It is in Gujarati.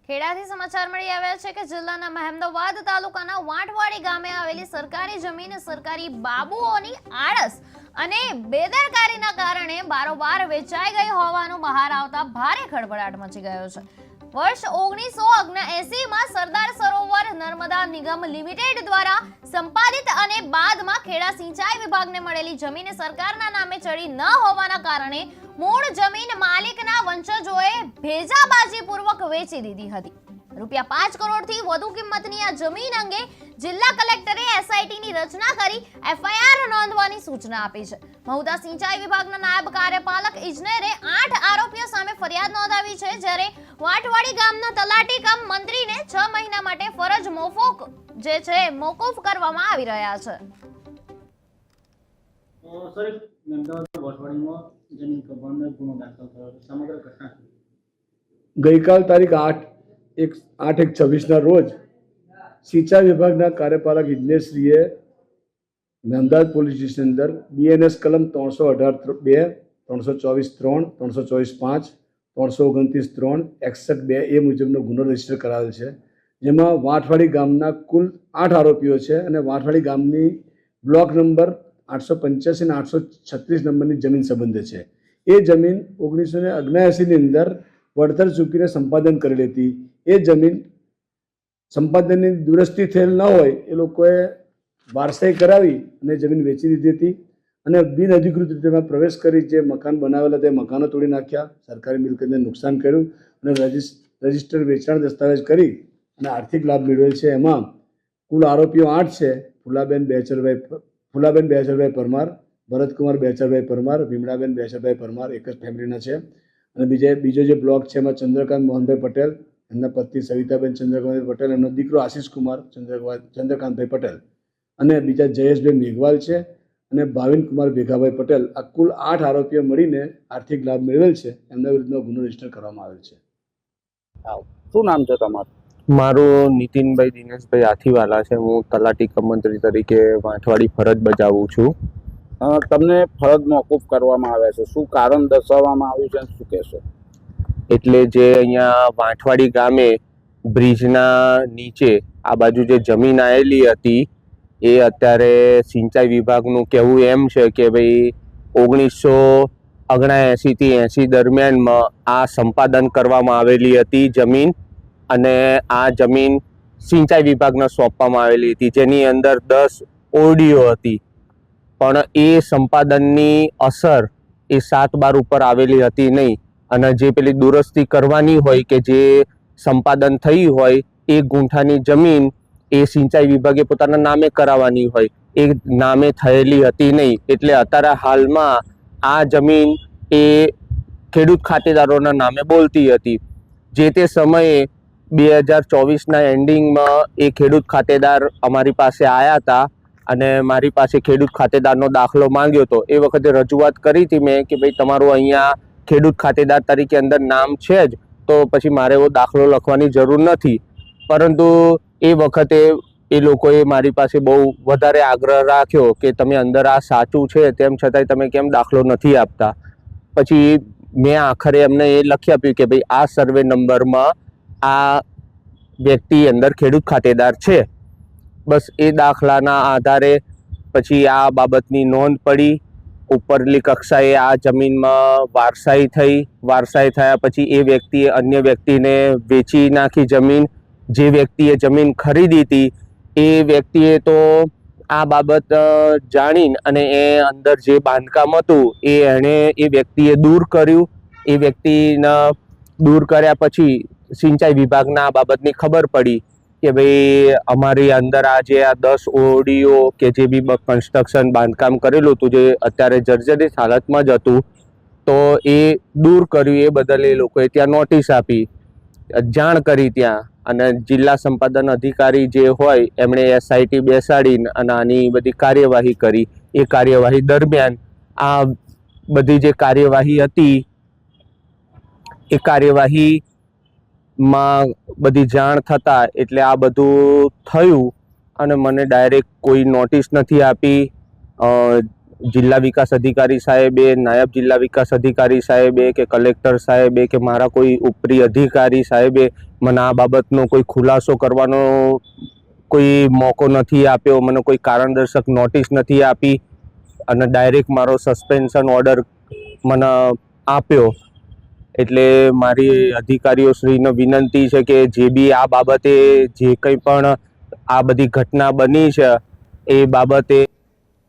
ખેડાથી સમાચાર મળી આવ્યા છે કે જિલ્લાના મહેમદાવાદ તાલુકાના વાંટવાડી ગામે આવેલી સરકારી જમીન સરકારી બાબુઓની આળસ અને બેદરકારીના કારણે બારોબાર વેચાઈ ગઈ હોવાનું બહાર આવતા ભારે ખળભળાટ મચી ગયો છે। વર્ષ 1979માં સરદાર સરોવર નર્મદા નિગમ લિમિટેડ દ્વારા સંપાદિત અને બાદમાં ખેડા સિંચાઈ વિભાગને મળેલી જમીન સરકારના નામે ચડી ન હોવાના કારણે મૂળ જમીન માલિકના વંશજોએ ભેજાબાજીપૂર્વક વેચી દીધી હતી। ₹5 કરોડથી વધુ કિંમતની આ જમીન અંગે જિલ્લા કલેક્ટરે એસઆઈટીની રચના કરી એફઆઈઆર નોંધવાની સૂચના આપી છે। મહુધા સિંચાઈ વિભાગના નાયબ કાર્યપાલક ઇજનેરે 8 આરોપીઓ સામે ફરિયાદ નોંધાવી છે, જ્યારે વાંટવાડી ગામના તલાટી કમ મંત્રીને 6 મહિના માટે ફરજ મોકૂફ કરવામાં આવી રહ્યા છે। ગઈકાલ તારીખ 8/1/26ના રોજ સિંચાઈ વિભાગના કાર્યપાલક ઇજનેરશ્રીએ મહેમદાવાદ પોલીસ સ્ટેશન અંદર બીએનએસ કલમ 318(2), 324(3), 324(5), 329(3), 61(2) એ મુજબનો ગુનો રજીસ્ટર કરાવેલ છે, જેમાં વાંટવાડી ગામના કુલ 8 આરોપીઓ છે અને વાંટવાડી ગામની બ્લોક નંબર 885 અને 836 નંબરની જમીન સંબંધે છે। એ જમીન 1979ની અંદર વળતર ચૂકીને સંપાદન કરેલી હતી। એ જમીન સંપાદનની દુરસ્તી થયેલ ન હોય એ લોકોએ વારસાઈ કરાવી અને જમીન વેચી દીધી હતી અને બિનઅધિકૃત રીતે પ્રવેશ કરી જે મકાન બનાવેલા તે મકાનો તોડી નાખ્યા, સરકારી મિલકતને નુકસાન કર્યું અને રજિસ્ટર વેચાણ દસ્તાવેજ કરી અને આર્થિક લાભ મેળવેલ છે। એમાં કુલ આરોપીઓ 8 છે। ફુલાબેન બેચરભાઈ પરમાર, ભરતકુમાર બેચરભાઈ પરમાર, વિમળાબેન બેચરભાઈ પરમાર એક જ ફેમિલીના છે અને બીજો જે બ્લોક છે એમાં ચંદ્રકાંત મોહનભાઈ પટેલ, એમના પત્ની સવિતાબેન ચંદ્રકાંતભાઈ પટેલ, એમનો દીકરો આશીષ કુમાર ચંદ્રકાંતભાઈ પટેલ અને બીજા જયેશભાઈ મેઘવાલ છે અને ભાવિન કુમાર ભેગાભાઈ પટેલ। આ કુલ 8 આરોપીઓ મળીને આર્થિક લાભ મેળવેલ છે। એમના વિરુદ્ધનો ગુનો રજીસ્ટર કરવામાં આવેલ છે। શું નામ છે તમારું? મારું નીતિનભાઈ દિનેશભાઈ હાથીવાલા છે। હું તલાટી કમ મંત્રી તરીકે વાંટવાડી ફરજ બજાવું છું। તમને ફરજ મોકૂફ કરવામાં આવે છે, શું કારણ દર્શાવવામાં આવ્યું છે, શું કહેશો? એટલે જે અહીંયા વાંટવાડી ગામે બ્રિજના નીચે આ બાજુ જે જમીન આવેલી હતી એ અત્યારે સિંચાઈ વિભાગનું કહેવું એમ છે કે ભાઈ 1979 થી 80 દરમિયાનમાં આ સંપાદન કરવામાં આવેલી હતી જમીન અને આ જમીન સિંચાઈ વિભાગને સોંપવામાં આવેલી હતી, જેની અંદર 10 ઓરડીઓ હતી, પણ એ સંપાદનની અસર એ 7/12 ઉપર આવેલી હતી નહીં અને જે પેલી દુરસ્તી કરવાની હોય કે જે સંપાદન થઈ હોય એ ગુંઠાની જમીન એ સિંચાઈ વિભાગે પોતાના નામે કરાવવાની હોય એ નામે થયેલી હતી નહીં। એટલે અત્યારે હાલમાં આ જમીન એ ખેડૂત ખાતેદારોના નામે બોલતી હતી। જે તે સમયે 2024ના એન્ડિંગમાં એ ખેડૂત ખાતેદાર અમારી પાસે આવ્યા હતા અને મારી પાસે ખેડૂત ખાતેદારનો દાખલો માંગ્યો હતો। એ વખતે રજૂઆત કરી હતી મેં કે ભાઈ તમારું અહીંયા ખેડૂત ખાતેદાર તરીકે અંદર નામ છે જ, તો પછી મારે એવો દાખલો લખવાની જરૂર નથી। પરંતુ એ વખતે એ લોકોએ મારી પાસે બહુ વધારે આગ્રહ રાખ્યો કે તમે અંદર આ સાચું છે તેમ છતાંય તમે કેમ દાખલો નથી આપતા। પછી મેં આખરે એમને એ લખી આપ્યું કે ભાઈ આ સર્વે નંબરમાં આ વ્યક્તિ અંદર ખેડૂત ખાતેદાર છે। બસ એ દાખલાના આધારે પછી આ બાબતની નોંધ પડી, ઉપરલી કક્ષાએ આ જમીનમાં વારસાઈ થઈ। વારસાઈ થયા પછી એ વ્યક્તિએ અન્ય વ્યક્તિને વેચી નાખી જમીન। જે વ્યક્તિએ જમીન ખરીદી હતી એ વ્યક્તિએ તો આ બાબત જાણીને અને એ અંદર જે બાંધકામ હતું એણે એ વ્યક્તિએ દૂર કર્યું। એ વ્યક્તિને દૂર કર્યા પછી સિંચાઈ વિભાગને આ બાબતની ખબર પડી કે ભાઈ અમારી અંદર આ જે આ 10 ઓરડીઓ કે જે બી કન્સ્ટ્રક્શન બાંધકામ કરેલું હતું જે અત્યારે જર્જરિત હાલતમાં જ હતું, તો એ દૂર કર્યું। એ બદલ એ લોકોએ ત્યાં નોટિસ આપી, જાણ કરી ત્યાં અને જિલ્લા સંપાદન અધિકારી જે હોય એમણે એસઆઈટી બેસાડીને અને આની બધી કાર્યવાહી કરી। એ કાર્યવાહી દરમિયાન આ બધી જે કાર્યવાહી હતી એ કાર્યવાહીમાં બધી જાણ થતાં એટલે આ બધું થયું અને મને ડાયરેક્ટ કોઈ નોટિસ નથી આપી, જિલ્લા વિકાસ અધિકારી સાહેબે, નાયબ જિલ્લા વિકાસ અધિકારી સાહેબે કે કલેક્ટર સાહેબે કે મારા કોઈ ઉપરી અધિકારી સાહેબે મને આ બાબતનો કોઈ ખુલાસો કરવાનો કોઈ મોકો નથી આપ્યો, મને કોઈ કારણદર્શક નોટિસ નથી આપી અને ડાયરેક્ટ મારો સસ્પેન્શન ઓર્ડર મને આપ્યો. એટલે મારી અધિકારીઓશ્રીને વિનંતી છે કે જે બી આ બાબતે જે કંઈ પણ આ બધી ઘટના બની છે એ બાબતે